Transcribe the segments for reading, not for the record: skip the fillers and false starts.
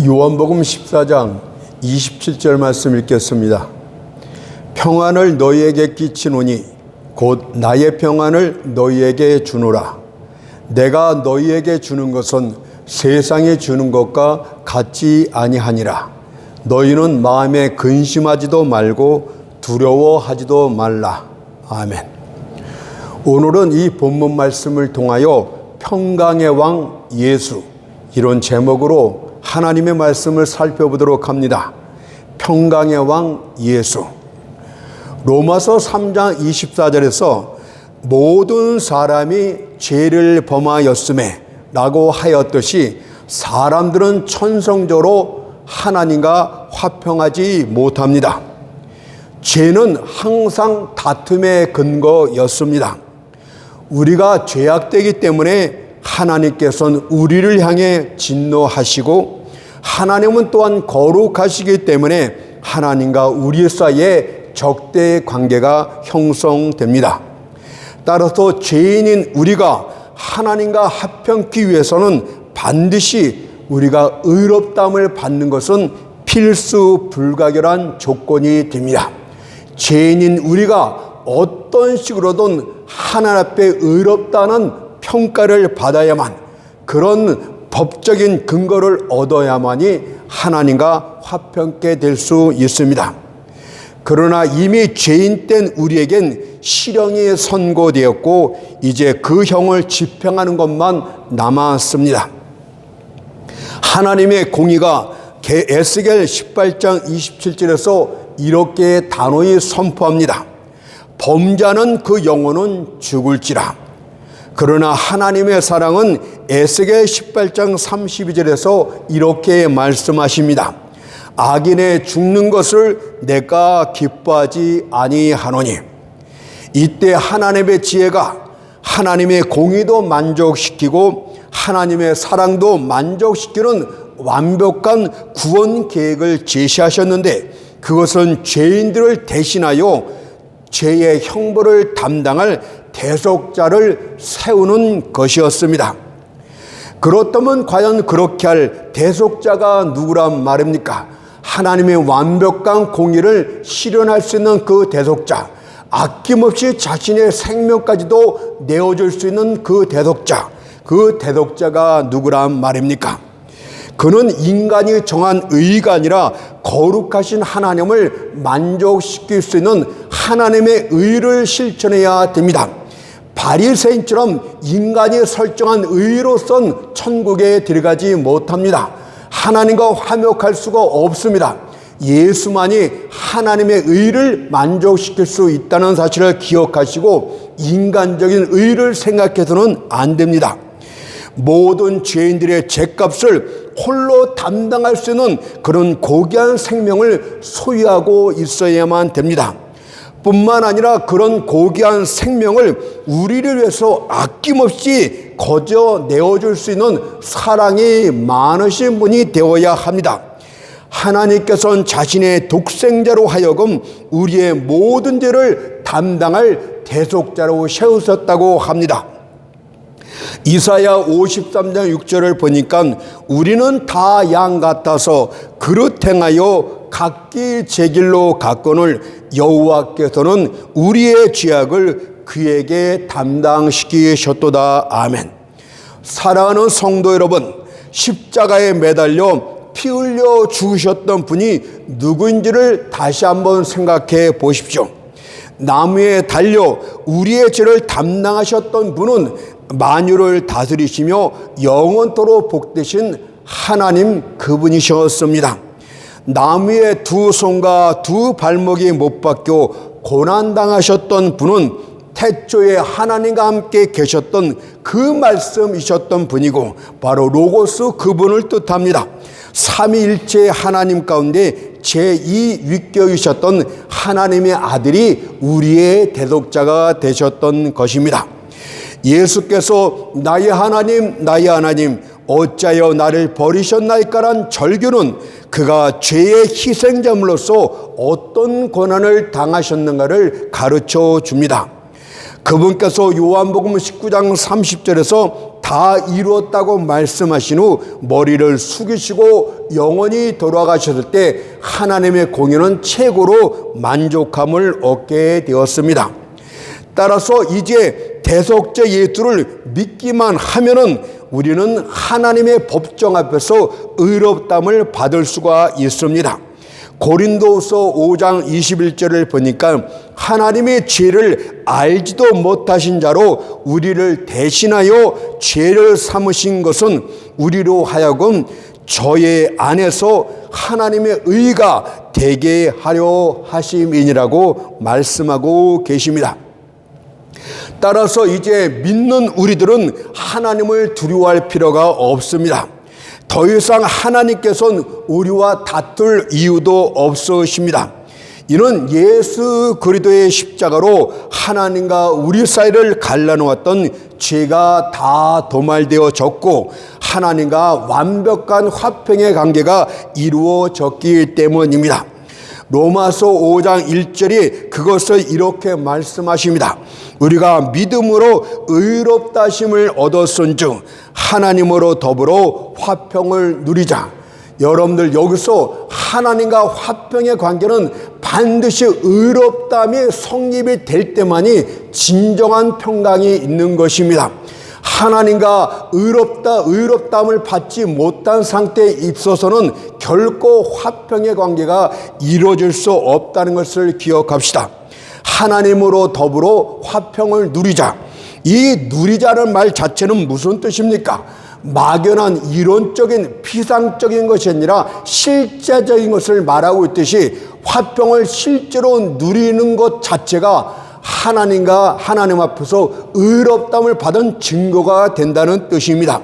요한복음 14장 27절 말씀 읽겠습니다. 평안을 너희에게 끼치노니 곧 나의 평안을 너희에게 주노라. 내가 너희에게 주는 것은 세상에 주는 것과 같지 아니하니라. 너희는 마음에 근심하지도 말고 두려워하지도 말라. 아멘. 오늘은 이 본문 말씀을 통하여 평강의 왕 예수, 이런 제목으로 하나님의 말씀을 살펴보도록 합니다. 평강의 왕 예수. 로마서 3장 24절에서 모든 사람이 죄를 범하였음에 라고 하였듯이 사람들은 천성적으로 하나님과 화평하지 못합니다. 죄는 항상 다툼의 근거였습니다. 우리가 죄악되기 때문에 하나님께서는 우리를 향해 진노하시고, 하나님은 또한 거룩하시기 때문에 하나님과 우리 사이에 적대의 관계가 형성됩니다. 따라서 죄인인 우리가 하나님과 화평케 위해서는 반드시 우리가 의롭다함을 받는 것은 필수 불가결한 조건이 됩니다. 죄인인 우리가 어떤 식으로든 하나님 앞에 의롭다는 평가를 받아야만, 그런 법적인 근거를 얻어야만이 하나님과 화평케 될 수 있습니다. 그러나 이미 죄인 된 우리에겐 실형이 선고되었고 이제 그 형을 집행하는 것만 남았습니다. 하나님의 공의가 에스겔 18장 27절에서 이렇게 단호히 선포합니다. 범자는 그 영혼은 죽을지라. 그러나 하나님의 사랑은 에스겔 18장 32절에서 이렇게 말씀하십니다. 악인의 죽는 것을 내가 기뻐하지 아니하노니. 이때 하나님의 지혜가 하나님의 공의도 만족시키고 하나님의 사랑도 만족시키는 완벽한 구원 계획을 제시하셨는데, 그것은 죄인들을 대신하여 죄의 형벌을 담당할 대속자를 세우는 것이었습니다. 그렇다면 과연 그렇게 할 대속자가 누구란 말입니까? 하나님의 완벽한 공의를 실현할 수 있는 그 대속자, 아낌없이 자신의 생명까지도 내어줄 수 있는 그 대속자가 누구란 말입니까? 그는 인간이 정한 의가 아니라 거룩하신 하나님을 만족시킬 수 있는 하나님의 의를 실천해야 됩니다. 바리새인처럼 인간이 설정한 의로선 천국에 들어가지 못합니다. 하나님과 화목할 수가 없습니다. 예수만이 하나님의 의를 만족시킬 수 있다는 사실을 기억하시고 인간적인 의를 생각해서는 안 됩니다. 모든 죄인들의 죄값을 홀로 담당할 수 있는 그런 고귀한 생명을 소유하고 있어야만 됩니다. 뿐만 아니라 그런 고귀한 생명을 우리를 위해서 아낌없이 거저 내어줄 수 있는 사랑이 많으신 분이 되어야 합니다. 하나님께서는 자신의 독생자로 하여금 우리의 모든 죄를 담당할 대속자로 세우셨다고 합니다. 이사야 53장 6절을 보니까 우리는 다 양 같아서 그릇 행하여 각기 제 길로 갔거늘 여호와께서는 우리의 죄악을 그에게 담당시키셨도다. 아멘. 사랑하는 성도 여러분, 십자가에 매달려 피 흘려 죽으셨던 분이 누구인지를 다시 한번 생각해 보십시오. 나무에 달려 우리의 죄를 담당하셨던 분은 만유를 다스리시며 영원토록 복되신 하나님, 그분이셨습니다. 나무에 두 손과 두 발목이 못 박혀 고난당하셨던 분은 태초에 하나님과 함께 계셨던 그 말씀이셨던 분이고 바로 로고스, 그분을 뜻합니다. 삼위일체 하나님 가운데 제2위격이셨던 하나님의 아들이 우리의 대속자가 되셨던 것입니다. 예수께서 나의 하나님 어찌하여 나를 버리셨나이까란 절규는 그가 죄의 희생자물로서 어떤 고난을 당하셨는가를 가르쳐 줍니다. 그분께서 요한복음 19장 30절에서 다 이루었다고 말씀하신 후 머리를 숙이시고 영원히 돌아가셨을 때 하나님의 공의는 최고로 만족함을 얻게 되었습니다. 따라서 이제 대속자 예수를 믿기만 하면은 우리는 하나님의 법정 앞에서 의롭다함을 받을 수가 있습니다. 고린도서 5장 21절을 보니까 하나님의 죄를 알지도 못하신 자로 우리를 대신하여 죄를 삼으신 것은 우리로 하여금 저의 안에서 하나님의 의가 되게 하려 하심이니라고 말씀하고 계십니다. 따라서 이제 믿는 우리들은 하나님을 두려워할 필요가 없습니다. 더 이상 하나님께서는 우리와 다툴 이유도 없으십니다. 이는 예수 그리스도의 십자가로 하나님과 우리 사이를 갈라놓았던 죄가 다 도말되어졌고 하나님과 완벽한 화평의 관계가 이루어졌기 때문입니다. 로마서 5장 1절이 그것을 이렇게 말씀하십니다. 우리가 믿음으로 의롭다 하심을 얻었은즉 하나님으로 더불어 화평을 누리자. 여러분들 여기서 하나님과 화평의 관계는 반드시 의롭다함이 성립이 될 때만이 진정한 평강이 있는 것입니다. 하나님과 의롭다함을 받지 못한 상태에 있어서는 결코 화평의 관계가 이루어질 수 없다는 것을 기억합시다. 하나님으로 더불어 화평을 누리자. 이 누리자는 말 자체는 무슨 뜻입니까? 막연한 이론적인 피상적인 것이 아니라 실제적인 것을 말하고 있듯이 화평을 실제로 누리는 것 자체가 하나님과 하나님 앞에서 의롭다함을 받은 증거가 된다는 뜻입니다.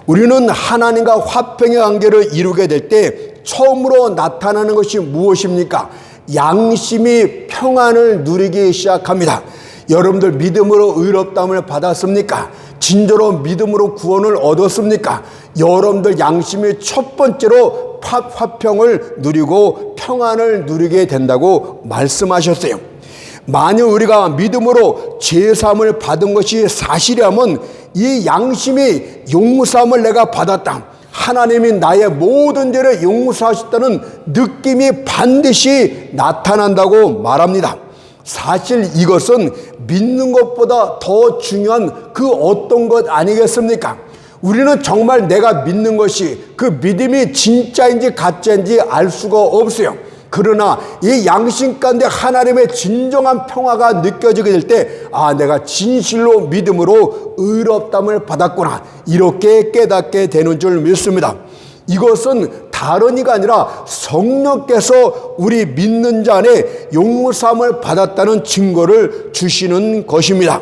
우리는 하나님과 화평의 관계를 이루게 될 때 처음으로 나타나는 것이 무엇입니까? 양심이 평안을 누리기 시작합니다. 여러분들 믿음으로 의롭다함을 받았습니까? 진정으로 믿음으로 구원을 얻었습니까? 여러분들 양심이 첫 번째로 화평을 누리고 평안을 누리게 된다고 말씀하셨어요. 만약 우리가 믿음으로 죄사함을 받은 것이 사실이라면 이 양심이 용서함을 내가 받았다, 하나님이 나의 모든 죄를 용서하셨다는 느낌이 반드시 나타난다고 말합니다. 사실 이것은 믿는 것보다 더 중요한 그 어떤 것 아니겠습니까? 우리는 정말 내가 믿는 것이 그 믿음이 진짜인지 가짜인지 알 수가 없어요. 그러나 이 양심 가운데 하나님의 진정한 평화가 느껴지게 될 때, 아, 내가 진실로 믿음으로 의롭다함을 받았구나, 이렇게 깨닫게 되는 줄 믿습니다. 이것은 다른 이가 아니라 성령께서 우리 믿는 자 안에 용서함을 받았다는 증거를 주시는 것입니다.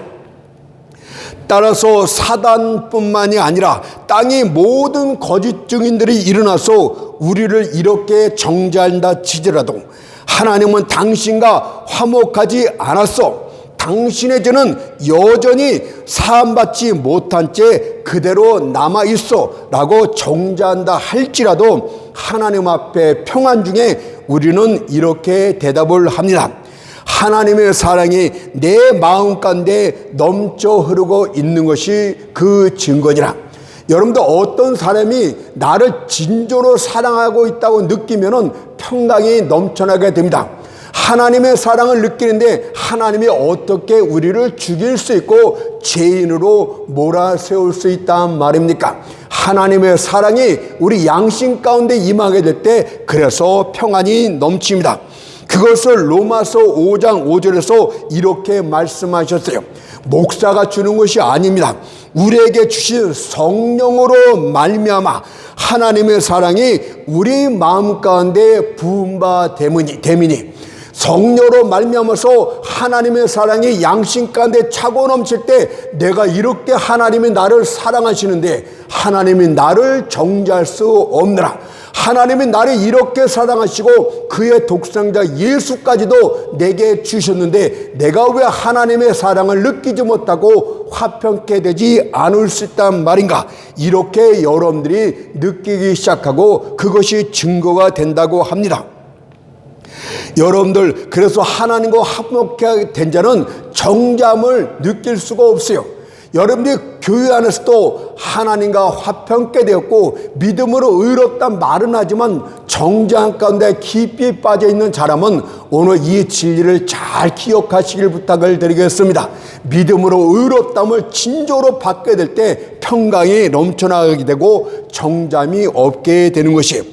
따라서 사단뿐만이 아니라 땅의 모든 거짓 증인들이 일어나서 우리를 이렇게 정죄한다 치더라도 하나님은 당신과 화목하지 않았어. 당신의 죄는 여전히 사함받지 못한 채 그대로 남아있어 라고 정죄한다 할지라도 하나님 앞에 평안 중에 우리는 이렇게 대답을 합니다. 하나님의 사랑이 내 마음 가운데 넘쳐 흐르고 있는 것이 그 증거니라. 여러분들 어떤 사람이 나를 진정으로 사랑하고 있다고 느끼면은 평강이 넘쳐나게 됩니다. 하나님의 사랑을 느끼는데 하나님이 어떻게 우리를 죽일 수 있고 죄인으로 몰아세울 수 있단 말입니까? 하나님의 사랑이 우리 양심 가운데 임하게 될 때 그래서 평안이 넘칩니다. 그것을 로마서 5장 5절에서 이렇게 말씀하셨어요. 목사가 주는 것이 아닙니다. 우리에게 주신 성령으로 말미암아 하나님의 사랑이 우리 마음 가운데 부은 바 됨이니, 성령으로 말미암아서 하나님의 사랑이 양심 가운데 차고 넘칠 때 내가 이렇게 하나님이 나를 사랑하시는데 하나님이 나를 정죄할 수 없느라, 하나님이 나를 이렇게 사랑하시고 그의 독생자 예수까지도 내게 주셨는데 내가 왜 하나님의 사랑을 느끼지 못하고 화평케 되지 않을 수 있단 말인가? 이렇게 여러분들이 느끼기 시작하고 그것이 증거가 된다고 합니다. 여러분들, 그래서 하나님과 화목하게 된 자는 정죄함을 느낄 수가 없어요. 여러분들이 교회 안에서도 하나님과 화평케 되었고 믿음으로 의롭단 말은 하지만 정죄한 가운데 깊이 빠져 있는 사람은 오늘 이 진리를 잘 기억하시길 부탁을 드리겠습니다. 믿음으로 의롭담을 진정으로 받게 될 때 평강이 넘쳐나게 되고 정잠이 없게 되는 것이,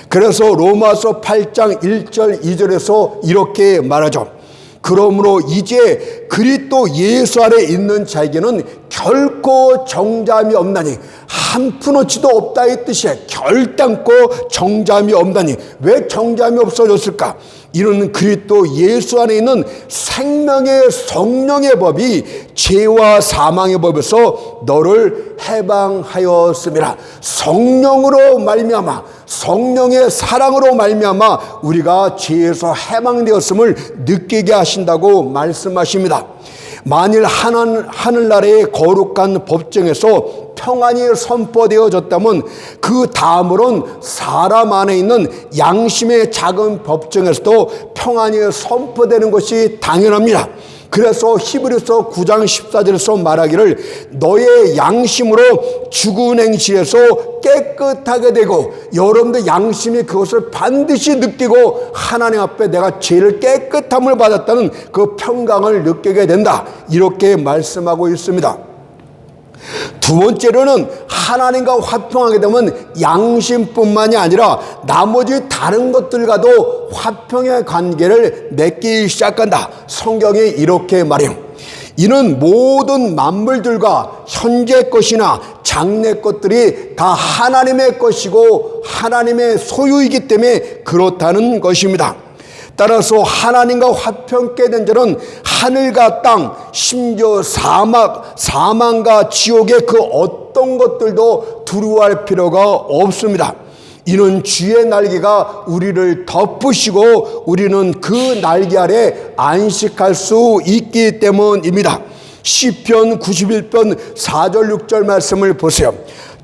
그래서 로마서 8장 1절 2절에서 이렇게 말하죠. 그러므로 이제 그리스도 예수 아래 있는 자에게는 결코 정잠이 없나니, 한 푼어치도 없다 이 뜻이야. 결단코 정잠이 없나니. 왜 정잠이 없어졌을까? 이는 그리스도 예수 안에 있는 생명의 성령의 법이 죄와 사망의 법에서 너를 해방하였음이라. 성령으로 말미암아, 성령의 사랑으로 말미암아 우리가 죄에서 해방되었음을 느끼게 하신다고 말씀하십니다. 만일 하늘나라의 거룩한 법정에서 평안이 선포되어졌다면 그 다음으로는 사람 안에 있는 양심의 작은 법정에서도 평안이 선포되는 것이 당연합니다. 그래서 히브리서 9장 14절에서 말하기를 너의 양심으로 죽은 행실에서 깨끗하게 되고, 여러분들 양심이 그것을 반드시 느끼고 하나님 앞에 내가 죄를 깨끗함을 받았다는 그 평강을 느끼게 된다, 이렇게 말씀하고 있습니다. 두 번째로는 하나님과 화평하게 되면 양심뿐만이 아니라 나머지 다른 것들과도 화평의 관계를 맺기 시작한다. 성경이 이렇게 말해요. 이는 모든 만물들과 현재 것이나 장래 것들이 다 하나님의 것이고 하나님의 소유이기 때문에 그렇다는 것입니다. 따라서 하나님과 화평케 된 자는 하늘과 땅, 심지어 사망과 지옥의 그 어떤 것들도 두려워할 필요가 없습니다. 이는 주의 날개가 우리를 덮으시고 우리는 그 날개 아래 안식할 수 있기 때문입니다. 시편 91편 4절 6절 말씀을 보세요.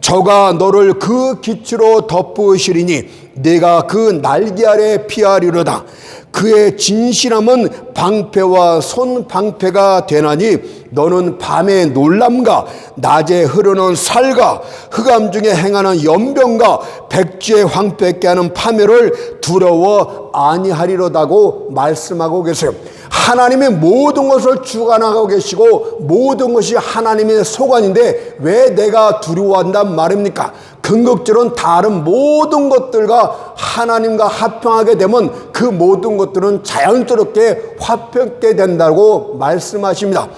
저가 너를 그 기초로 덮으시리니 내가 그 날개 아래 피하리로다. 그의 진실함은 방패와 손방패가 되나니 너는 밤의 놀람과 낮에 흐르는 살과 흑암 중에 행하는 연병과 백지에 황폐케 하는 파멸을 두려워 아니하리로다고 말씀하고 계세요. 하나님의 모든 것을 주관하고 계시고 모든 것이 하나님의 소관인데 왜 내가 두려워한단 말입니까? 궁극적으로는 다른 모든 것들과 하나님과 화평하게 되면 그 모든 것들은 자연스럽게 화평케 된다고 말씀하십니다.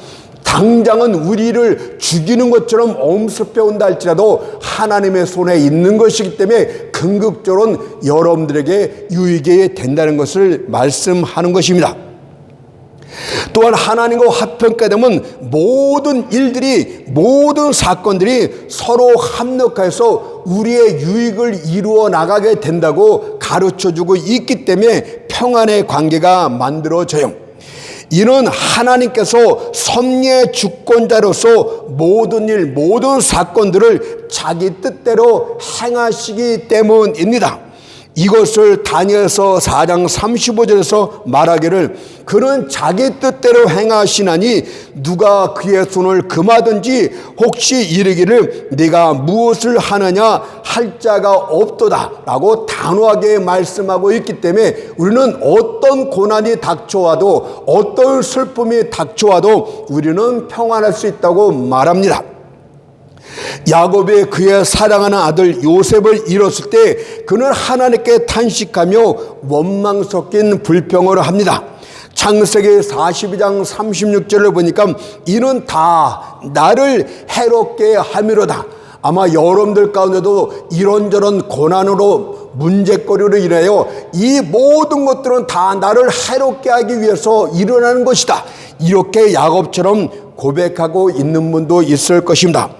당장은 우리를 죽이는 것처럼 엄습해 온다 할지라도 하나님의 손에 있는 것이기 때문에 궁극적으로는 여러분들에게 유익이 된다는 것을 말씀하는 것입니다. 또한 하나님과 화평케 되면 모든 일들이, 모든 사건들이 서로 합력해서 우리의 유익을 이루어 나가게 된다고 가르쳐주고 있기 때문에 평안의 관계가 만들어져요. 이는 하나님께서 섭리의 주권자로서 모든 일, 모든 사건들을 자기 뜻대로 행하시기 때문입니다. 이것을 다니엘서 4장 35절에서 말하기를 그는 자기 뜻대로 행하시나니 누가 그의 손을 금하든지 혹시 이르기를 네가 무엇을 하느냐 할 자가 없도다 라고 단호하게 말씀하고 있기 때문에 우리는 어떤 고난이 닥쳐와도 어떤 슬픔이 닥쳐와도 우리는 평안할 수 있다고 말합니다. 야곱이 그의 사랑하는 아들 요셉을 잃었을 때 그는 하나님께 탄식하며 원망 섞인 불평을 합니다. 창세기 42장 36절을 보니까 이는 다 나를 해롭게 함이로다. 아마 여러분들 가운데도 이런저런 고난으로 문제거리로 인하여 이 모든 것들은 다 나를 해롭게 하기 위해서 일어나는 것이다, 이렇게 야곱처럼 고백하고 있는 분도 있을 것입니다.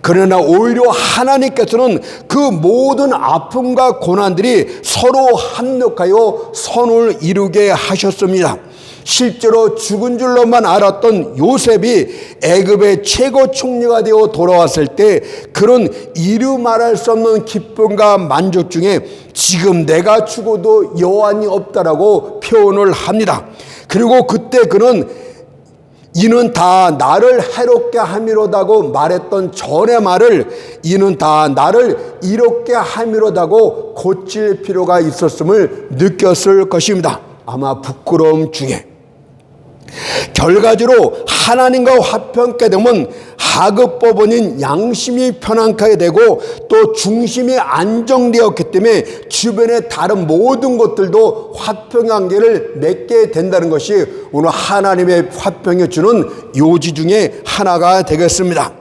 그러나 오히려 하나님께서는 그 모든 아픔과 고난들이 서로 합력하여 선을 이루게 하셨습니다. 실제로 죽은 줄로만 알았던 요셉이 애굽의 최고 총리가 되어 돌아왔을 때 그런 이루 말할 수 없는 기쁨과 만족 중에 지금 내가 죽어도 여한이 없다라고 표현을 합니다. 그리고 그때 그는 이는 다 나를 해롭게 함이로다고 말했던 전의 말을 이는 다 나를 이롭게 함이로다고 고칠 필요가 있었음을 느꼈을 것입니다. 아마 부끄러움 중에. 결과적으로 하나님과 화평케 되면 하급법원인 양심이 편안하게 되고 또 중심이 안정되었기 때문에 주변의 다른 모든 것들도 화평의 관계를 맺게 된다는 것이 오늘 하나님의 화평이 주는 요지 중에 하나가 되겠습니다.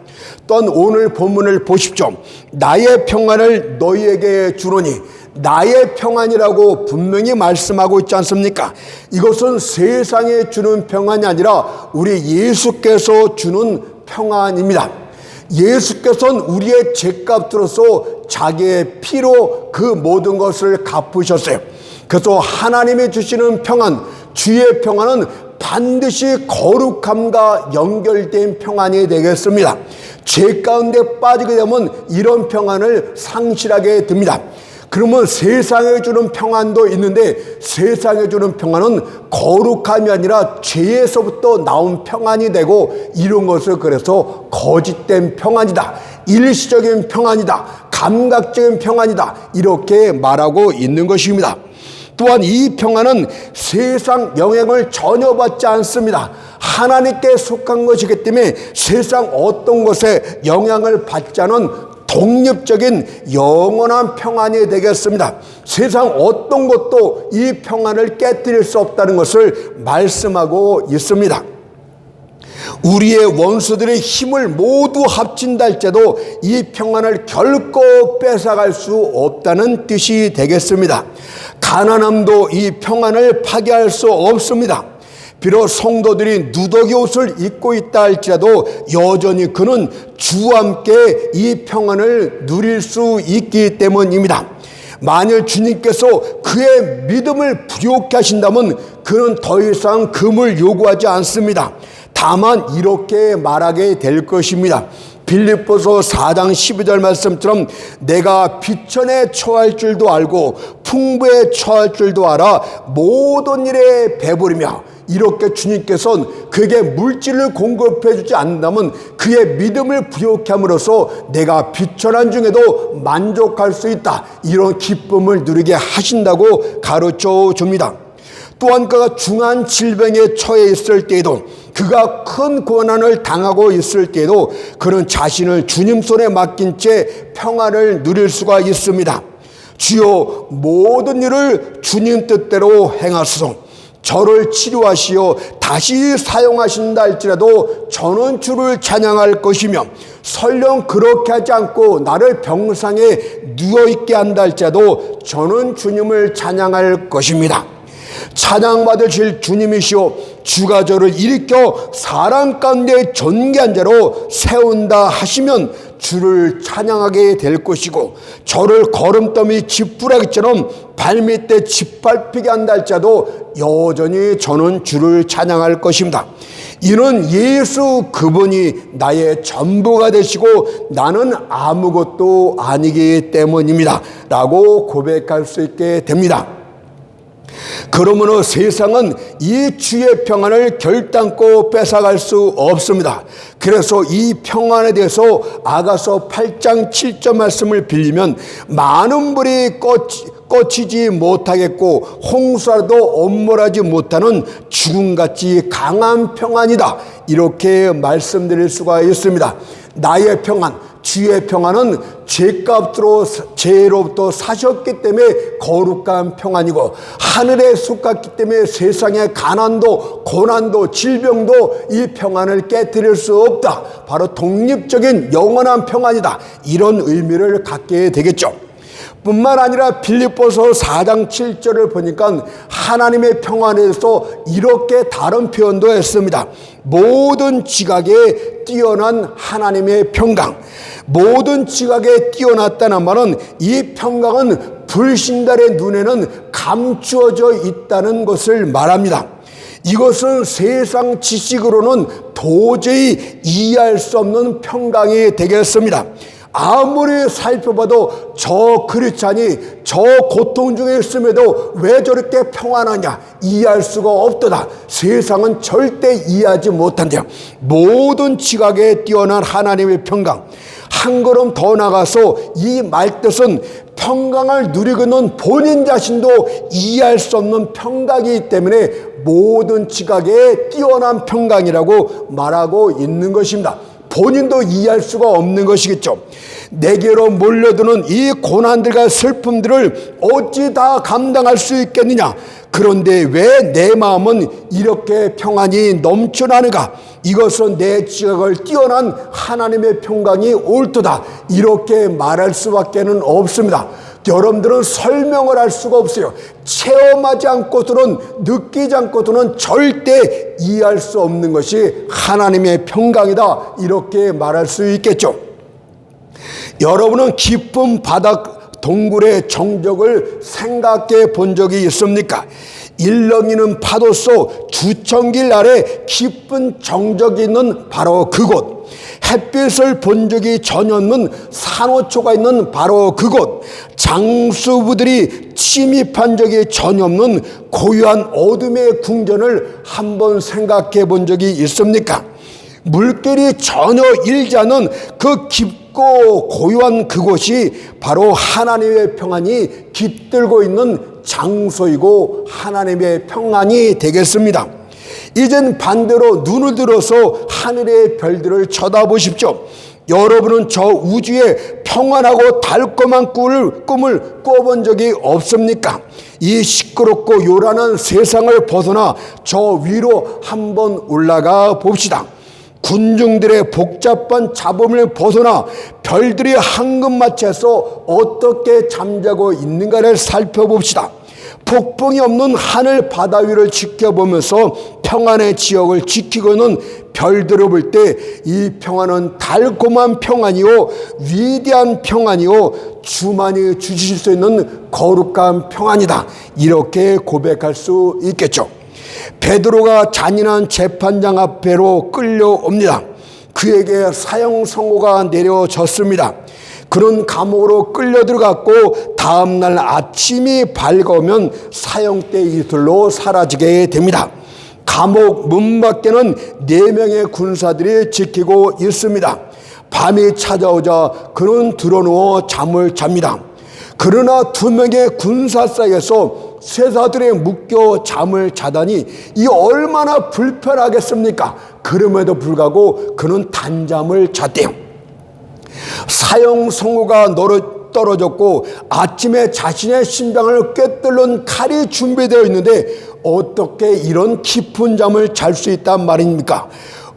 또한 오늘 본문을 보십시오. 나의 평안을 너희에게 주노니 나의 평안이라고 분명히 말씀하고 있지 않습니까? 이것은 세상에 주는 평안이 아니라 우리 예수께서 주는 평안입니다. 예수께서는 우리의 죄값으로서 자기의 피로 그 모든 것을 갚으셨어요. 그래서 하나님이 주시는 평안, 주의 평안은 반드시 거룩함과 연결된 평안이 되겠습니다. 죄 가운데 빠지게 되면 이런 평안을 상실하게 됩니다. 그러면 세상에 주는 평안도 있는데 세상에 주는 평안은 거룩함이 아니라 죄에서부터 나온 평안이 되고 이런 것을 그래서 거짓된 평안이다, 일시적인 평안이다, 감각적인 평안이다 이렇게 말하고 있는 것입니다. 또한 이 평안은 세상 영향을 전혀 받지 않습니다. 하나님께 속한 것이기 때문에 세상 어떤 것에 영향을 받지 않은 독립적인 영원한 평안이 되겠습니다. 세상 어떤 것도 이 평안을 깨뜨릴 수 없다는 것을 말씀하고 있습니다. 우리의 원수들의 힘을 모두 합친다 할지라도 이 평안을 결코 뺏어갈 수 없다는 뜻이 되겠습니다. 가난함도 이 평안을 파괴할 수 없습니다. 비록 성도들이 누더기 옷을 입고 있다 할지라도 여전히 그는 주와 함께 이 평안을 누릴 수 있기 때문입니다. 만일 주님께서 그의 믿음을 부족해 하신다면 그는 더 이상 금을 요구하지 않습니다. 다만 이렇게 말하게 될 것입니다. 빌립보서 4장 12절 말씀처럼 내가 비천에 처할 줄도 알고 풍부에 처할 줄도 알아 모든 일에 배부르며 이렇게 주님께서는 그에게 물질을 공급해 주지 않는다면 그의 믿음을 부족해 함으로써 내가 비천한 중에도 만족할 수 있다, 이런 기쁨을 누리게 하신다고 가르쳐 줍니다. 또한 그가 중한 질병에 처해 있을 때에도 그가 큰 고난을 당하고 있을 때에도 그는 자신을 주님 손에 맡긴 채 평안을 누릴 수가 있습니다. 주여 모든 일을 주님 뜻대로 행하소서. 저를 치료하시어 다시 사용하신다 할지라도 저는 주를 찬양할 것이며 설령 그렇게 하지 않고 나를 병상에 누워있게 한다 할지라도 저는 주님을 찬양할 것입니다. 찬양받으실 주님이시오 주가 저를 일으켜 사람 가운데 존귀한 자로 세운다 하시면 주를 찬양하게 될 것이고 저를 거름더미 지푸라기처럼 발밑에 짓밟히게 한다 할지라도 여전히 저는 주를 찬양할 것입니다. 이는 예수 그분이 나의 전부가 되시고 나는 아무것도 아니기 때문입니다 라고 고백할 수 있게 됩니다. 그러므로 세상은 이 주의 평안을 결단코 뺏어갈 수 없습니다. 그래서 이 평안에 대해서 아가서 8장 7절 말씀을 빌리면 많은 불이 꺼치지 못하겠고 홍수라도 엄몰하지 못하는 죽음같이 강한 평안이다, 이렇게 말씀드릴 수가 있습니다. 나의 평안, 주의 평안은 죄값으로 죄로부터 사셨기 때문에 거룩한 평안이고 하늘에 속았기 때문에 세상의 가난도 고난도 질병도 이 평안을 깨뜨릴 수 없다, 바로 독립적인 영원한 평안이다, 이런 의미를 갖게 되겠죠. 뿐만 아니라 빌립보서 4장 7절을 보니까 하나님의 평안에 대해서 이렇게 다른 표현도 했습니다. 모든 지각에 뛰어난 하나님의 평강. 모든 지각에 뛰어났다는 말은 이 평강은 불신달의 눈에는 감추어져 있다는 것을 말합니다. 이것은 세상 지식으로는 도저히 이해할 수 없는 평강이 되겠습니다. 아무리 살펴봐도 저 크리스찬이 저 고통 중에 있음에도 왜 저렇게 평안하냐 이해할 수가 없도다. 세상은 절대 이해하지 못한대요. 모든 지각에 뛰어난 하나님의 평강. 한 걸음 더 나가서 이 말뜻은 평강을 누리고 있는 본인 자신도 이해할 수 없는 평강이기 때문에 모든 지각에 뛰어난 평강이라고 말하고 있는 것입니다. 본인도 이해할 수가 없는 것이겠죠. 내게로 몰려드는 이 고난들과 슬픔들을 어찌 다 감당할 수 있겠느냐. 그런데 왜 내 마음은 이렇게 평안이 넘쳐나는가. 이것은 내 지각을 뛰어난 하나님의 평강이 옳도다. 이렇게 말할 수밖에 없습니다. 여러분들은 설명을 할 수가 없어요. 체험하지 않고서는, 느끼지 않고서는 절대 이해할 수 없는 것이 하나님의 평강이다. 이렇게 말할 수 있겠죠. 여러분은 깊은 바닥 동굴의 정적을 생각해 본 적이 있습니까? 일렁이는 파도 속 주천길 아래 깊은 정적이 있는 바로 그곳, 햇빛을 본 적이 전혀 없는 산호초가 있는 바로 그곳, 장수부들이 침입한 적이 전혀 없는 고요한 어둠의 궁전을 한번 생각해 본 적이 있습니까? 물결이 전혀 일지 않은 그 깊고 고요한 그곳이 바로 하나님의 평안이 깃들고 있는 장소이고 하나님의 평안이 되겠습니다. 이젠 반대로 눈을 들어서 하늘의 별들을 쳐다보십시오. 여러분은 저 우주에 평안하고 달콤한 꿈을 꿔본 적이 없습니까? 이 시끄럽고 요란한 세상을 벗어나 저 위로 한번 올라가 봅시다. 군중들의 복잡한 잡음을 벗어나 별들이 황금마차에서 어떻게 잠자고 있는가를 살펴봅시다. 폭풍이 없는 하늘 바다 위를 지켜보면서 평안의 지역을 지키고 있는 별들을 볼 때 이 평안은 달콤한 평안이요, 위대한 평안이요, 주만이 주실 수 있는 거룩한 평안이다. 이렇게 고백할 수 있겠죠. 베드로가 잔인한 재판장 앞으로 끌려옵니다. 그에게 사형 선고가 내려졌습니다. 그런 감옥으로 끌려 들어갔고 다음날 아침이 밝으면 사형대 이슬로 사라지게 됩니다. 감옥 문 밖에는 4명의 군사들이 지키고 있습니다. 밤이 찾아오자 그는 드러누워 잠을 잡니다. 그러나 2명의 군사 사이에서 쇠사들에 묶여 잠을 자다니 이 얼마나 불편하겠습니까? 그럼에도 불구하고 그는 단잠을 잤대요. 사형 선고가 떨어졌고 아침에 자신의 심장을 꿰뚫는 칼이 준비되어 있는데 어떻게 이런 깊은 잠을 잘 수 있단 말입니까?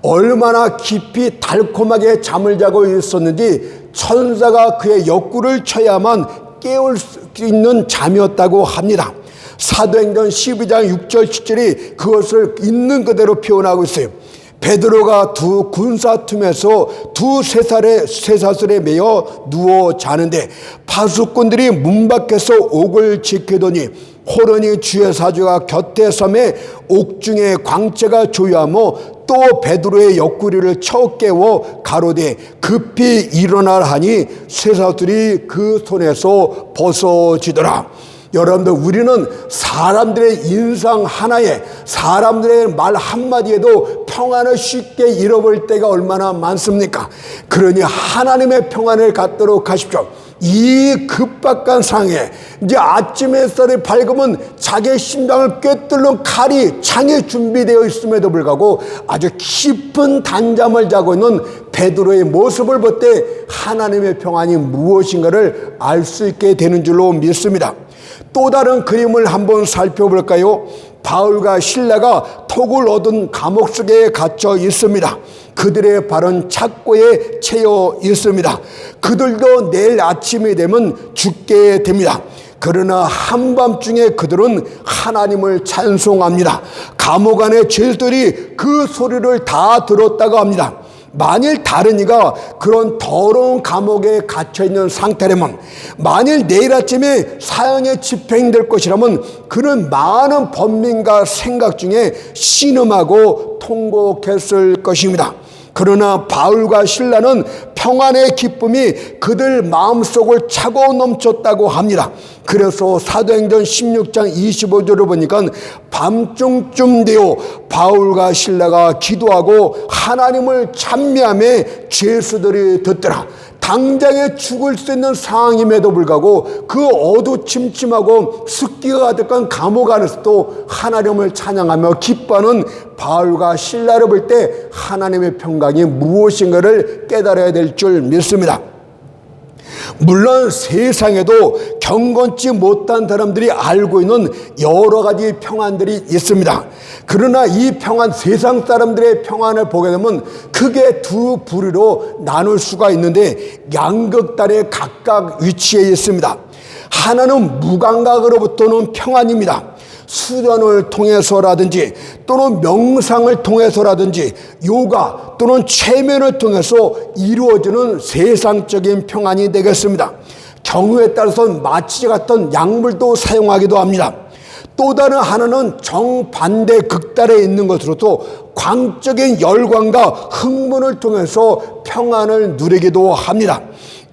얼마나 깊이 달콤하게 잠을 자고 있었는지 천사가 그의 옆구리를 쳐야만 깨울 수 있는 잠이었다고 합니다. 사도행전 12장 6절 7절이 그것을 있는 그대로 표현하고 있어요. 베드로가 2 군사 틈에서 2 쇠사슬에 매여 누워 자는데 파수꾼들이 문 밖에서 옥을 지키더니 호련히 주의 사주가 곁에 섬에 옥중에 광채가 조여하며 또 베드로의 옆구리를 쳐 깨워 가로되 급히 일어나라 하니 쇠사슬이 그 손에서 벗어지더라. 여러분들, 우리는 사람들의 인상 하나에, 사람들의 말 한마디에도 평안을 쉽게 잃어버릴 때가 얼마나 많습니까? 그러니 하나님의 평안을 갖도록 하십시오. 이 급박한 상황에 이제 아침 햇살이 밝으면 자기의 심장을 꿰뚫는 칼이 창에 준비되어 있음에도 불구하고 아주 깊은 단잠을 자고 있는 베드로의 모습을 볼 때 하나님의 평안이 무엇인가를 알 수 있게 되는 줄로 믿습니다. 또 다른 그림을 한번 살펴볼까요? 바울과 실라가 톡을 얻은 감옥 속에 갇혀 있습니다. 그들의 발은 착고에 채여 있습니다. 그들도 내일 아침이 되면 죽게 됩니다. 그러나 한밤중에 그들은 하나님을 찬송합니다. 감옥 안의 죄들이 그 소리를 다 들었다고 합니다. 만일 다른 이가 그런 더러운 감옥에 갇혀있는 상태라면, 만일 내일 아침에 사형에 집행될 것이라면 그는 많은 번민과 생각 중에 신음하고 통곡했을 것입니다. 그러나 바울과 실라는 평안의 기쁨이 그들 마음속을 차고 넘쳤다고 합니다. 그래서 사도행전 16장 25절을 보니까 밤중쯤 되어 바울과 실라가 기도하고 하나님을 찬미하며 죄수들이 듣더라. 당장에 죽을 수 있는 상황임에도 불구하고 그 어두침침하고 습기가 가득한 감옥 안에서도 하나님을 찬양하며 기뻐하는 바울과 실라를 볼 때 하나님의 평강이 무엇인가를 깨달아야 될 줄 믿습니다. 물론 세상에도 경건치 못한 사람들이 알고 있는 여러 가지 평안들이 있습니다. 그러나 이 평안, 세상 사람들의 평안을 보게 되면 크게 두 부류로 나눌 수가 있는데 양극단에 각각 위치해 있습니다. 하나는 무감각으로부터는 평안입니다. 수련을 통해서라든지 또는 명상을 통해서라든지 요가 또는 최면을 통해서 이루어지는 세상적인 평안이 되겠습니다. 경우에 따라서는 마취 같은 약물도 사용하기도 합니다. 또 다른 하나는 정반대 극단에 있는 것으로도 광적인 열광과 흥분을 통해서 평안을 누리기도 합니다.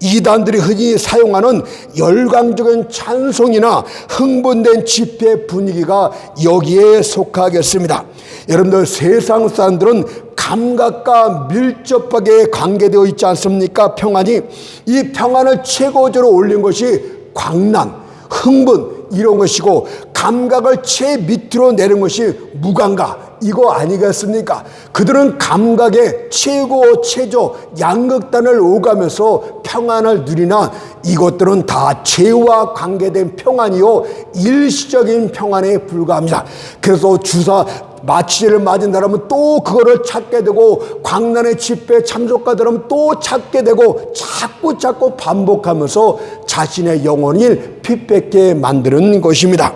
이단들이 흔히 사용하는 열광적인 찬송이나 흥분된 집회 분위기가 여기에 속하겠습니다. 여러분들, 세상 사람들은 감각과 밀접하게 관계되어 있지 않습니까? 평안이. 이 평안을 최고조로 올린 것이 광란, 흥분 이런 것이고, 감각을 최 밑으로 내린 것이 무감각 이거 아니겠습니까? 그들은 감각의 최고 최저 양극단을 오가면서 평안을 누리나 이것들은 다 죄와 관계된 평안이요 일시적인 평안에 불과합니다. 그래서 주사 마취제를 맞은 사람은 또 그거를 찾게 되고, 광란의 집회에 참석하더라면 또 찾게 되고, 자꾸 반복하면서 자신의 영혼을 핍백게 만드는 것입니다.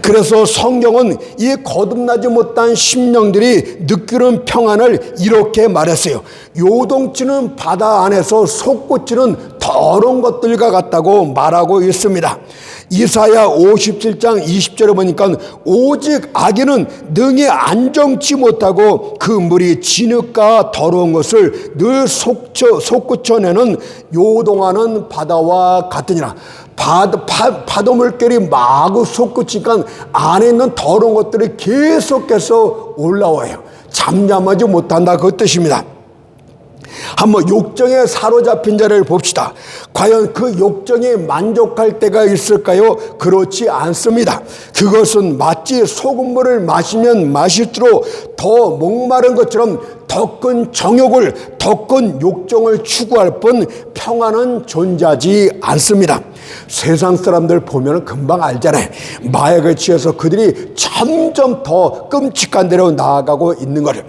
그래서 성경은 이 거듭나지 못한 심령들이 느끼는 평안을 이렇게 말했어요. 요동치는 바다 안에서 솟구치는 더러운 것들과 같다고 말하고 있습니다. 이사야 57장 20절에 보니까 오직 악인은 능히 안정치 못하고 그 물이 진흙과 더러운 것을 늘 솟구쳐내는 요동하는 바다와 같으니라. 파도 물결이 마구 솟구치니까 안에 있는 더러운 것들이 계속해서 올라와요. 잠잠하지 못한다, 그 뜻입니다. 한번 욕정에 사로잡힌 자를 봅시다. 과연 그 욕정에 만족할 때가 있을까요? 그렇지 않습니다. 그것은 마치 소금물을 마시면 마실수록 더 목마른 것처럼 더 큰 정욕을, 더 큰 욕정을 추구할 뿐 평안은 존재하지 않습니다. 세상 사람들 보면 금방 알잖아요. 마약에 취해서 그들이 점점 더 끔찍한 데로 나아가고 있는 것을.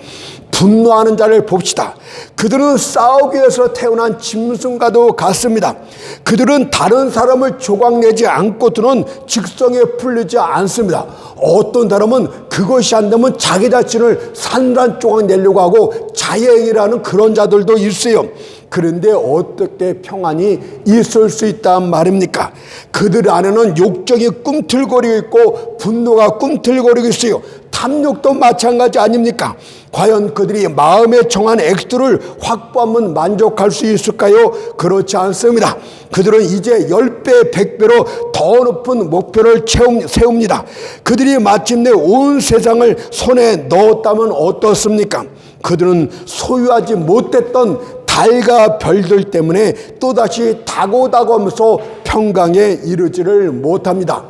분노하는 자를 봅시다. 그들은 싸우기 위해서 태어난 짐승과도 같습니다. 그들은 다른 사람을 조각내지 않고서는 직성에 풀리지 않습니다. 어떤 사람은 그것이 안 되면 자기 자신을 산산조각 내려고 하고 자해행위라는 그런 자들도 있어요. 그런데 어떻게 평안이 있을 수 있단 말입니까? 그들 안에는 욕정이 꿈틀거리고 있고 분노가 꿈틀거리고 있어요. 탐욕도 마찬가지 아닙니까? 과연 그들이 마음에 정한 액수를 확보하면 만족할 수 있을까요? 그렇지 않습니다. 그들은 이제 10배, 100배로 더 높은 목표를 세웁니다. 그들이 마침내 온 세상을 손에 넣었다면 어떻습니까? 그들은 소유하지 못했던 달과 별들 때문에 또다시 다고다고 하면서 평강에 이르지를 못합니다.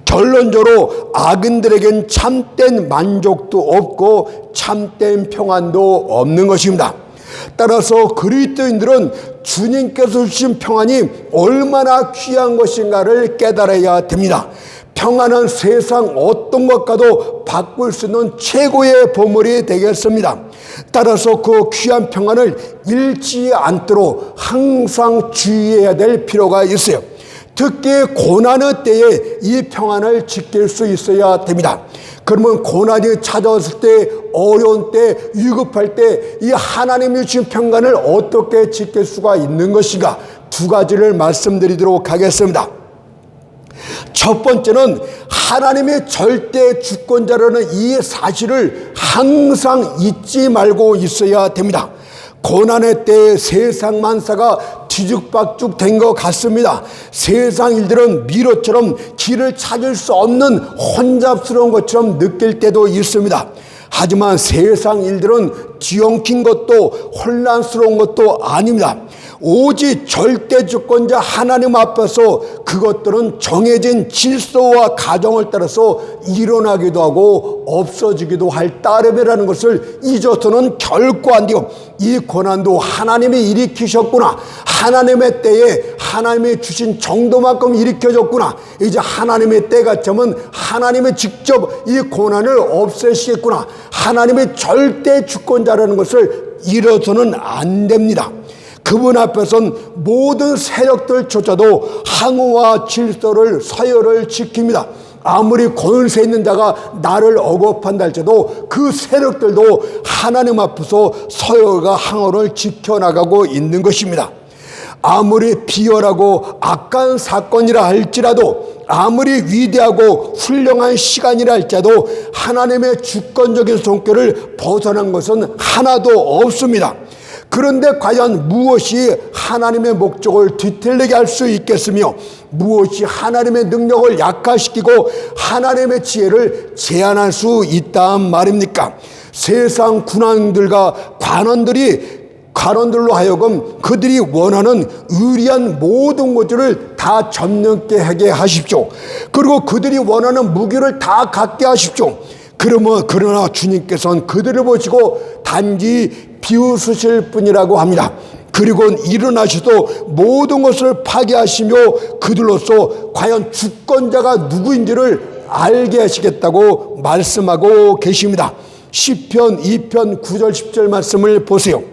결론적으로 악인들에겐 참된 만족도 없고 참된 평안도 없는 것입니다. 따라서 그리스도인들은 주님께서 주신 평안이 얼마나 귀한 것인가를 깨달아야 됩니다. 평안은 세상 어떤 것과도 바꿀 수 있는 최고의 보물이 되겠습니다. 따라서 그 귀한 평안을 잃지 않도록 항상 주의해야 될 필요가 있어요. 특히 고난의 때에 이 평안을 지킬 수 있어야 됩니다. 그러면 고난이 찾아왔을 때, 어려운 때, 위급할 때 이 하나님이 주신 평안을 어떻게 지킬 수가 있는 것인가, 두 가지를 말씀드리도록 하겠습니다. 첫 번째는 하나님의 절대 주권자라는 이 사실을 항상 잊지 말고 있어야 됩니다. 고난의 때에 세상 만사가 뒤죽박죽 된 것 같습니다. 세상 일들은 미로처럼 길을 찾을 수 없는 혼잡스러운 것처럼 느낄 때도 있습니다. 하지만 세상 일들은 뒤엉킨 것도 혼란스러운 것도 아닙니다. 오직 절대 주권자 하나님 앞에서 그것들은 정해진 질서와 가정을 따라서 일어나기도 하고 없어지기도 할 따름이라는 것을 잊어서는 결코 안 돼요. 이 고난도 하나님이 일으키셨구나. 하나님의 때에 하나님이 주신 정도만큼 일으켜줬구나. 이제 하나님의 때가 차면 하나님이 직접 이 고난을 없애시겠구나. 하나님의 절대 주권자라는 것을 잃어서는 안 됩니다. 그분 앞에선 모든 세력들조차도 항우와 질서를 서열을 지킵니다. 아무리 권세 있는 자가 나를 억압한다 할지라도 그 세력들도 하나님 앞에서 서열과 항우를 지켜나가고 있는 것입니다. 아무리 비열하고 악한 사건이라 할지라도, 아무리 위대하고 훌륭한 시간이라 할지라도 하나님의 주권적인 손길을 벗어난 것은 하나도 없습니다. 그런데 과연 무엇이 하나님의 목적을 뒤틀리게 할 수 있겠으며, 무엇이 하나님의 능력을 약화시키고 하나님의 지혜를 제한할 수 있단 말입니까? 세상 군왕들과 관원들로 하여금 그들이 원하는 의리한 모든 것들을 다 점령케 하게 하십시오. 그리고 그들이 원하는 무기를 다 갖게 하십시오. 그러나 주님께서는 그들을 보시고 단지 비웃으실 뿐이라고 합니다. 그리고 일어나셔도 모든 것을 파괴하시며 그들로서 과연 주권자가 누구인지를 알게 하시겠다고 말씀하고 계십니다. 시편 2편 9절 10절 말씀을 보세요.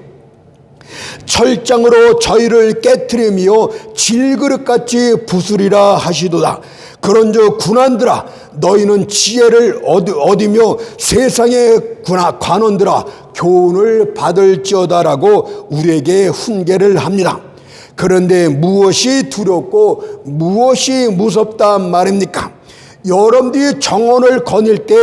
철장으로 저희를 깨트리며 질그릇같이 부수리라 하시도다. 그런즉 군왕들아, 너희는 지혜를 얻으며 세상의 관원들아, 교훈을 받을지어다라고 우리에게 훈계를 합니다. 그런데 무엇이 두렵고 무엇이 무섭단 말입니까? 여러분들이 정원을 거닐 때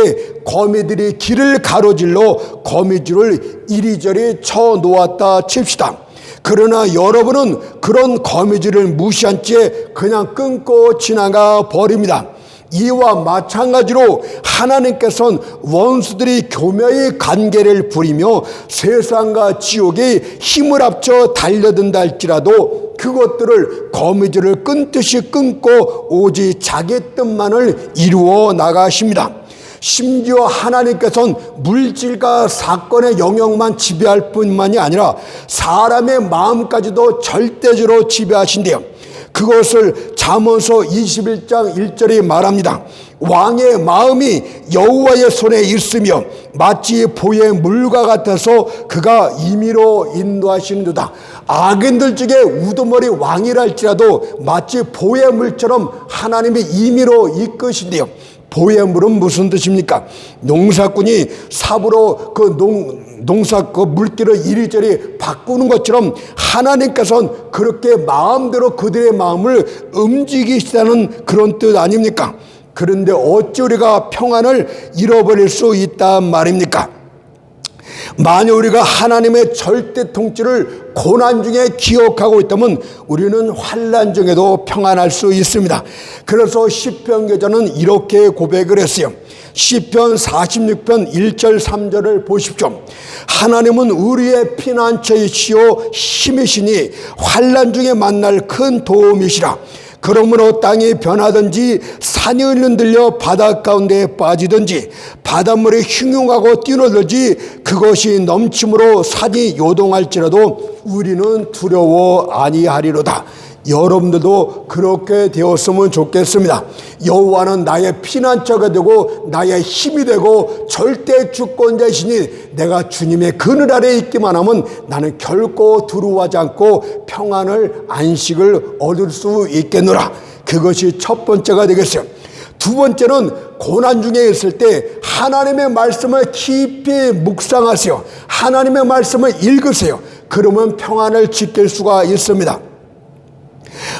거미들이 길을 가로질러 거미줄을 이리저리 쳐 놓았다 칩시다. 그러나 여러분은 그런 거미줄을 무시한 채 그냥 끊고 지나가 버립니다. 이와 마찬가지로 하나님께서는 원수들이 교묘히 관계를 부리며 세상과 지옥이 힘을 합쳐 달려든다 할지라도 그것들을 거미줄을 끊듯이 끊고 오직 자기 뜻만을 이루어 나가십니다. 심지어 하나님께서는 물질과 사건의 영역만 지배할 뿐만이 아니라 사람의 마음까지도 절대적으로 지배하신대요. 그것을 잠언서 21장 1절이 말합니다. 왕의 마음이 여호와의 손에 있으며 마치 보의 물과 같아서 그가 임의로 인도하시는도다. 악인들 중에 우두머리 왕이라 할지라도 마치 보의 물처럼 하나님이 임의로 이끄신대요. 보의 물은 무슨 뜻입니까? 농사꾼이 삽으로 농사 물기를 이리저리 바꾸는 것처럼 하나님께서는 그렇게 마음대로 그들의 마음을 움직이시다는 그런 뜻 아닙니까? 그런데 어찌 우리가 평안을 잃어버릴 수 있단 말입니까? 만약 우리가 하나님의 절대 통치를 고난 중에 기억하고 있다면 우리는 환난 중에도 평안할 수 있습니다. 그래서 시편 기자는 이렇게 고백을 했어요. 시편 46편 1절 3절을 보십시오. 하나님은 우리의 피난처이시오 힘이시니 환난 중에 만날 큰 도움이시라. 그러므로 땅이 변하든지 산이 흔들려 바다 가운데 빠지든지 바닷물이 흉흉하고 뛰어들지 그것이 넘침으로 산이 요동할지라도 우리는 두려워 아니하리로다. 여러분들도 그렇게 되었으면 좋겠습니다. 여호와는 나의 피난처가 되고 나의 힘이 되고 절대 주권자이시니 내가 주님의 그늘 아래에 있기만 하면 나는 결코 두려워하지 않고 평안을 안식을 얻을 수 있겠노라. 그것이 첫 번째가 되겠어요. 두 번째는 고난 중에 있을 때 하나님의 말씀을 깊이 묵상하세요. 하나님의 말씀을 읽으세요. 그러면 평안을 지킬 수가 있습니다.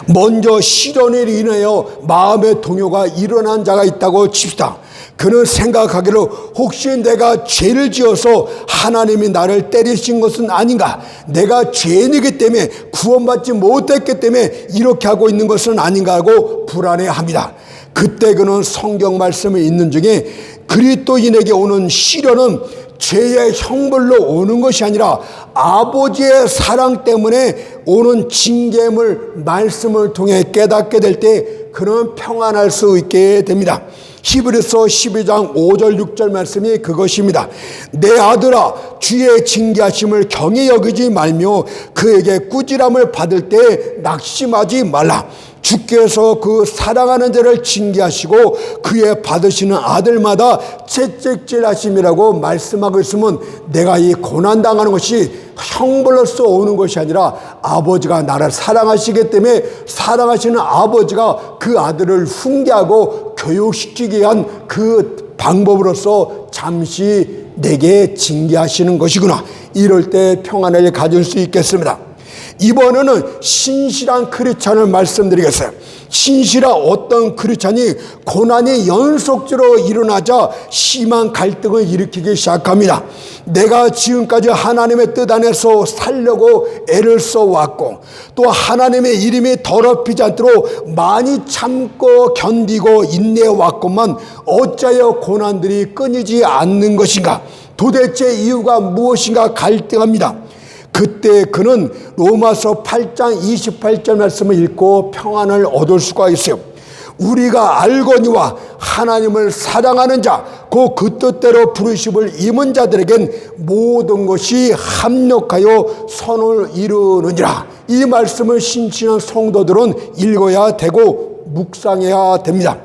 먼저 시련을 인하여 마음의 동요가 일어난 자가 있다고 칩시다. 그는 생각하기를 혹시 내가 죄를 지어서 하나님이 나를 때리신 것은 아닌가? 내가 죄인이기 때문에 구원받지 못했기 때문에 이렇게 하고 있는 것은 아닌가 하고 불안해합니다. 그때 그는 성경 말씀을 읽는 중에 그리스도인에게 오는 시련은 죄의 형벌로 오는 것이 아니라 아버지의 사랑 때문에 오는 징계물 말씀을 통해 깨닫게 될 때 그는 평안할 수 있게 됩니다. 히브리서 12장 5절 6절 말씀이 그것입니다. 내 아들아 주의 징계하심을 경히 여기지 말며 그에게 꾸지람을 받을 때 낙심하지 말라. 주께서 그 사랑하는 자를 징계하시고 그의 받으시는 아들마다 채찍질하심이라고 말씀하고 있으면 내가 이 고난당하는 것이 형벌로서 오는 것이 아니라 아버지가 나를 사랑하시기 때문에 사랑하시는 아버지가 그 아들을 훈계하고 교육시키기 위한 그 방법으로서 잠시 내게 징계하시는 것이구나. 이럴 때 평안을 가질 수 있겠습니다. 이번에는 신실한 크리스찬을 말씀드리겠어요. 신실한 어떤 크리스찬이 고난이 연속적으로 일어나자 심한 갈등을 일으키기 시작합니다. 내가 지금까지 하나님의 뜻 안에서 살려고 애를 써왔고 또 하나님의 이름이 더럽히지 않도록 많이 참고 견디고 인내해왔건만 어찌하여 고난들이 끊이지 않는 것인가? 도대체 이유가 무엇인가 갈등합니다. 그때 그는 로마서 8장 28절 말씀을 읽고 평안을 얻을 수가 있어요. 우리가 알거니와 하나님을 사랑하는 자, 그 뜻대로 부르심을 입은 자들에겐 모든 것이 합력하여 선을 이루느니라. 이 말씀을 신실한 성도들은 읽어야 되고 묵상해야 됩니다.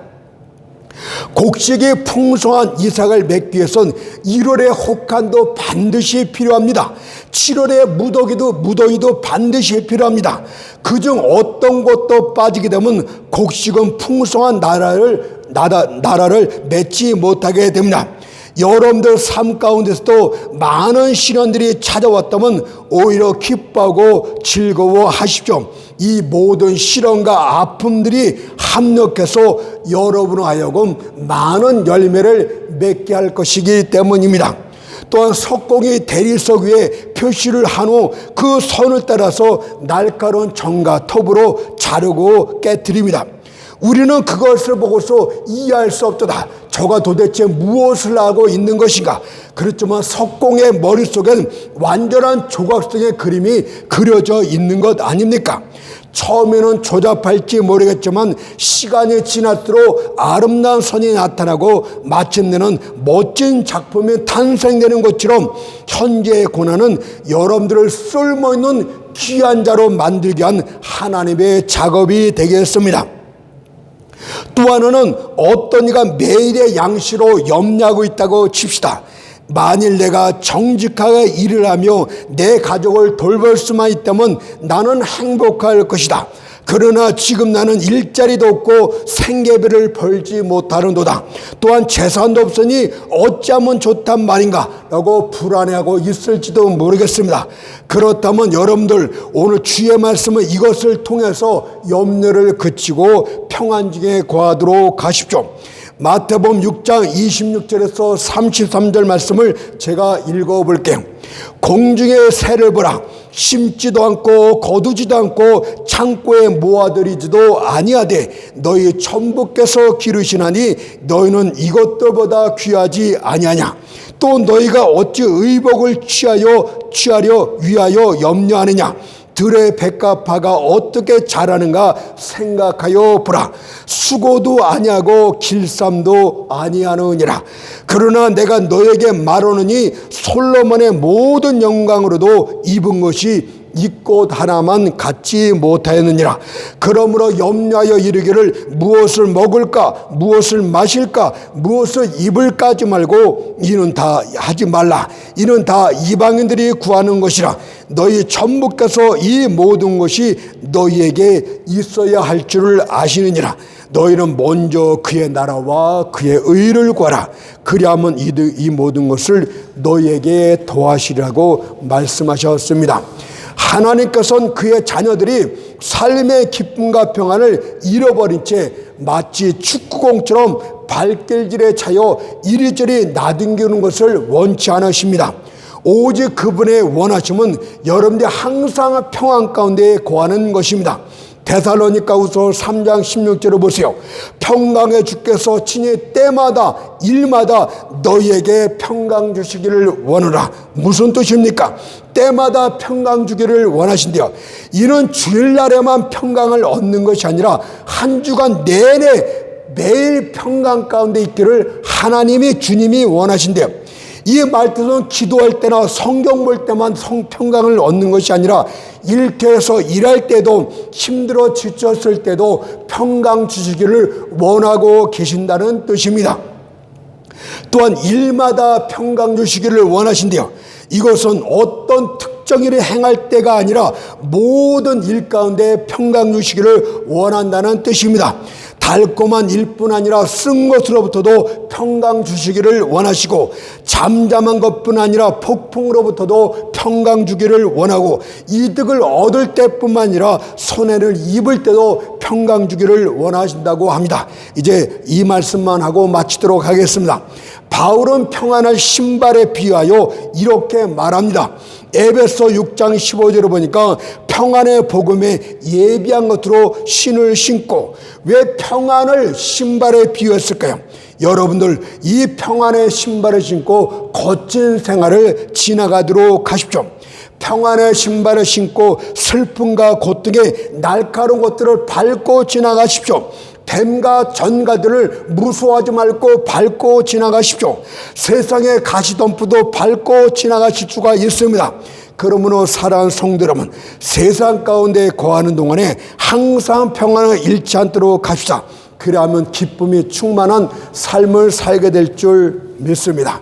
곡식이 풍성한 이삭을 맺기 위해서는 1월의 혹한도 반드시 필요합니다. 7월의 무더기도 반드시 필요합니다. 그중 어떤 것도 빠지게 되면 곡식은 풍성한 나라를 맺지 못하게 됩니다. 여러분들 삶 가운데서도 많은 시련들이 찾아왔다면 오히려 기뻐하고 즐거워하십시오. 이 모든 시련과 아픔들이 합력해서 여러분을 하여금 많은 열매를 맺게 할 것이기 때문입니다. 또한 석공이 대리석 위에 표시를 한 후 그 선을 따라서 날카로운 정과 톱으로 자르고 깨뜨립니다. 우리는 그것을 보고서 이해할 수 없도다. 저가 도대체 무엇을 하고 있는 것인가? 그렇지만 석공의 머릿속엔 완전한 조각성의 그림이 그려져 있는 것 아닙니까? 처음에는 조잡할지 모르겠지만 시간이 지날수록 아름다운 선이 나타나고 마침내는 멋진 작품이 탄생되는 것처럼 현재의 고난은 여러분들을 쓸모있는 귀한 자로 만들게 한 하나님의 작업이 되겠습니다. 또 하나는 어떤 이가 매일의 양식으로 염려하고 있다고 칩시다. 만일 내가 정직하게 일을 하며 내 가족을 돌볼 수만 있다면 나는 행복할 것이다. 그러나 지금 나는 일자리도 없고 생계비를 벌지 못하는도다. 또한 재산도 없으니 어찌하면 좋단 말인가 라고 불안해하고 있을지도 모르겠습니다. 그렇다면 여러분들 오늘 주의 말씀은 이것을 통해서 염려를 그치고 평안 중에 거하도록 하십시오. 마태복음 6장 26절에서 33절 말씀을 제가 읽어볼게요. 공중의 새를 보라. 심지도 않고 거두지도 않고 창고에 모아들이지도 아니하되 너희 천부께서 기르시나니 너희는 이것들보다 귀하지 아니하냐. 또 너희가 어찌 의복을 취하려 위하여 염려하느냐. 들의 백합화가 어떻게 자라는가 생각하여 보라. 수고도 아니하고 길쌈도 아니하느니라. 그러나 내가 너에게 말하노니 솔로몬의 모든 영광으로도 입은 것이 이 꽃 하나만 갖지 못하였느니라. 그러므로 염려하여 이르기를 무엇을 먹을까 무엇을 마실까 무엇을 입을까 하지 말고 이는 다 하지 말라. 이는 다 이방인들이 구하는 것이라. 너희 천부께서 이 모든 것이 너희에게 있어야 할 줄을 아시느니라. 너희는 먼저 그의 나라와 그의 의를 구하라. 그리하면 이 모든 것을 너희에게 더하시라고 말씀하셨습니다. 하나님께서는 그의 자녀들이 삶의 기쁨과 평안을 잃어버린 채 마치 축구공처럼 발길질에 차여 이리저리 나뒹구는 것을 원치 않으십니다. 오직 그분의 원하심은 여러분들이 항상 평안 가운데 거하는 것입니다. 데살로니가후서 3장 16절을 보세요. 평강의 주께서 친히 때마다 일마다 너희에게 평강 주시기를 원하라. 무슨 뜻입니까? 때마다 평강 주기를 원하신대요. 이는 주일날에만 평강을 얻는 것이 아니라 한 주간 내내 매일 평강 가운데 있기를 하나님이 주님이 원하신대요. 이 말뜻은 기도할 때나 성경 볼 때만 평강을 얻는 것이 아니라 일터에서 일할 때도 힘들어 지쳤을 때도 평강 주시기를 원하고 계신다는 뜻입니다. 또한 일마다 평강 주시기를 원하신대요. 이것은 어떤 특정 일을 행할 때가 아니라 모든 일 가운데 평강 주시기를 원한다는 뜻입니다. 달콤한 일뿐 아니라 쓴 것으로부터도 평강 주시기를 원하시고 잠잠한 것뿐 아니라 폭풍으로부터도 평강 주기를 원하고 이득을 얻을 때뿐만 아니라 손해를 입을 때도 평강 주기를 원하신다고 합니다. 이제 이 말씀만 하고 마치도록 하겠습니다. 바울은 평안을 신발에 비유하여 이렇게 말합니다. 에베소 6장 15절을 보니까 평안의 복음에 예비한 것으로 신을 신고, 왜 평안을 신발에 비유했을까요? 여러분들 이 평안의 신발을 신고 거친 생활을 지나가도록 하십시오. 평안의 신발을 신고 슬픔과 고통의 날카로운 것들을 밟고 지나가십시오. 뱀과 전가들을 무서워하지 말고 밟고 지나가십시오. 세상의 가시덤불도 밟고 지나가실 수가 있습니다. 그러므로 사랑하는 성도 여러분, 세상 가운데 거하는 동안에 항상 평안을 잃지 않도록 합시다. 그래야만 기쁨이 충만한 삶을 살게 될 줄 믿습니다.